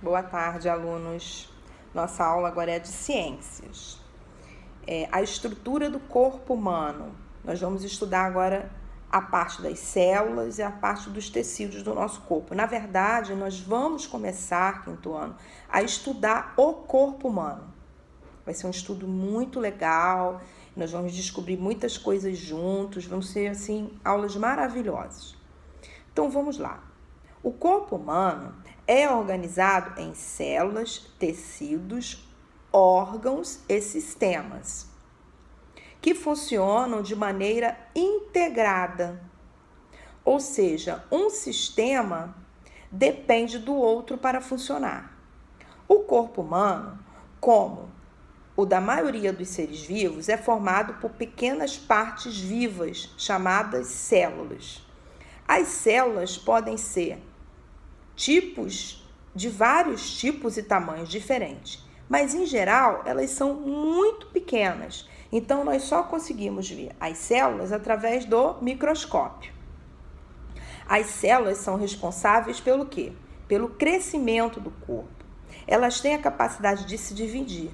Boa tarde, alunos. Nossa aula agora é de ciências. A estrutura do corpo humano. Nós vamos estudar agora a parte das células e a parte dos tecidos do nosso corpo. Na verdade, nós vamos começar, quinto ano, a estudar o corpo humano. Vai ser um estudo muito legal, nós vamos descobrir muitas coisas juntos, vão ser, assim, aulas maravilhosas. Então, vamos lá. O corpo humano é organizado em células, tecidos, órgãos e sistemas, que funcionam de maneira integrada. Ou seja, um sistema depende do outro para funcionar. O corpo humano, como o da maioria dos seres vivos, é formado por pequenas partes vivas, chamadas células. As células podem ser de vários tipos e tamanhos diferentes, mas em geral elas são muito pequenas, então nós só conseguimos ver as células através do microscópio. As células são responsáveis pelo quê? Pelo crescimento do corpo. Elas têm a capacidade de se dividir.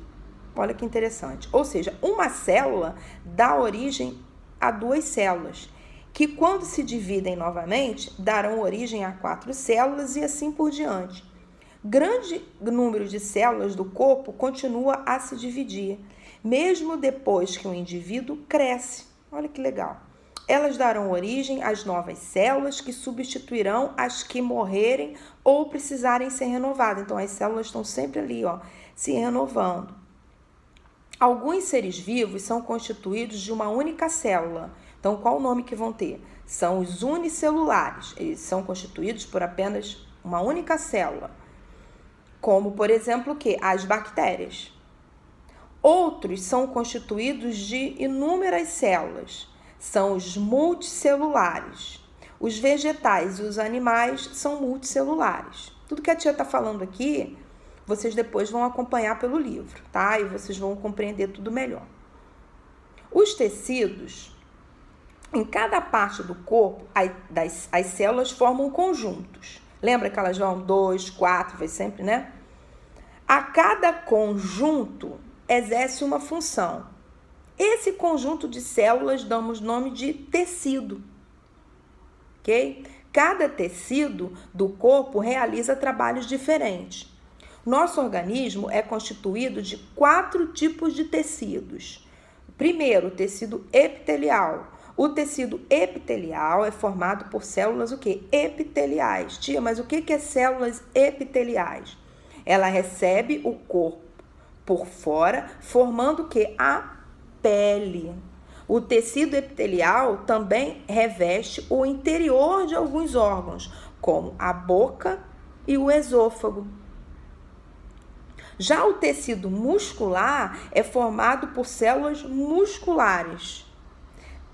Olha que interessante. Ou seja, uma célula dá origem a duas células, que quando se dividem novamente, darão origem a 4 células e assim por diante. Grande número de células do corpo continua a se dividir, mesmo depois que o indivíduo cresce. Olha que legal. Elas darão origem às novas células que substituirão as que morrerem ou precisarem ser renovadas. Então, as células estão sempre ali, se renovando. Alguns seres vivos são constituídos de uma única célula. Então, qual o nome que vão ter? São os unicelulares. Eles são constituídos por apenas uma única célula. Como, por exemplo, as bactérias. Outros são constituídos de inúmeras células. São os multicelulares. Os vegetais e os animais são multicelulares. Tudo que a tia está falando aqui, vocês depois vão acompanhar pelo livro, tá? E vocês vão compreender tudo melhor. Os tecidos, em cada parte do corpo, as células formam conjuntos. Lembra que elas vão 2, 4, vai sempre, né? A cada conjunto exerce uma função. Esse conjunto de células damos nome de tecido, ok? Cada tecido do corpo realiza trabalhos diferentes. Nosso organismo é constituído de 4 tipos de tecidos. Primeiro, o tecido epitelial. O tecido epitelial é formado por células epiteliais. Tia, mas o que é células epiteliais? Ela recebe o corpo por fora, formando a pele. O tecido epitelial também reveste o interior de alguns órgãos, como a boca e o esôfago. Já o tecido muscular é formado por células musculares.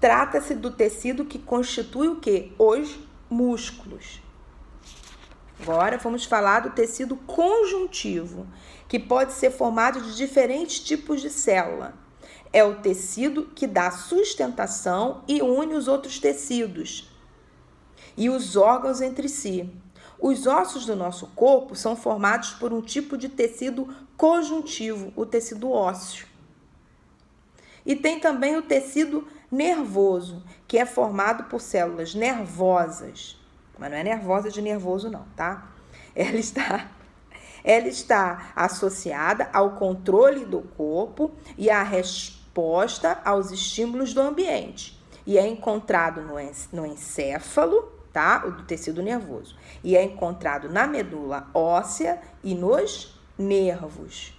Trata-se do tecido que constitui os músculos. Agora vamos falar do tecido conjuntivo, que pode ser formado de diferentes tipos de célula. É o tecido que dá sustentação e une os outros tecidos e os órgãos entre si. Os ossos do nosso corpo são formados por um tipo de tecido conjuntivo, o tecido ósseo. E tem também o tecido nervoso, que é formado por células nervosas. Mas não é nervosa de nervoso não, tá? Ela está associada ao controle do corpo e à resposta aos estímulos do ambiente. E é encontrado no encéfalo, tá? O do tecido nervoso. E é encontrado na medula óssea e nos nervos.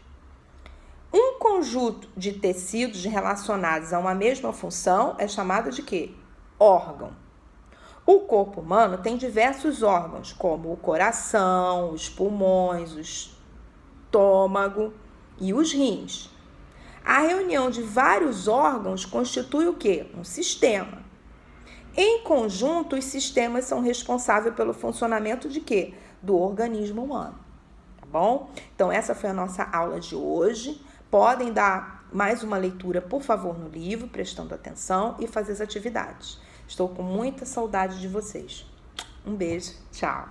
Um conjunto de tecidos relacionados a uma mesma função é chamado de órgão. O corpo humano tem diversos órgãos, como o coração, os pulmões, o estômago e os rins. A reunião de vários órgãos constitui um sistema. Em conjunto, os sistemas são responsáveis pelo funcionamento do organismo humano, tá bom? Então, essa foi a nossa aula de hoje. Podem dar mais uma leitura, por favor, no livro, prestando atenção e fazer as atividades. Estou com muita saudade de vocês. Um beijo, tchau!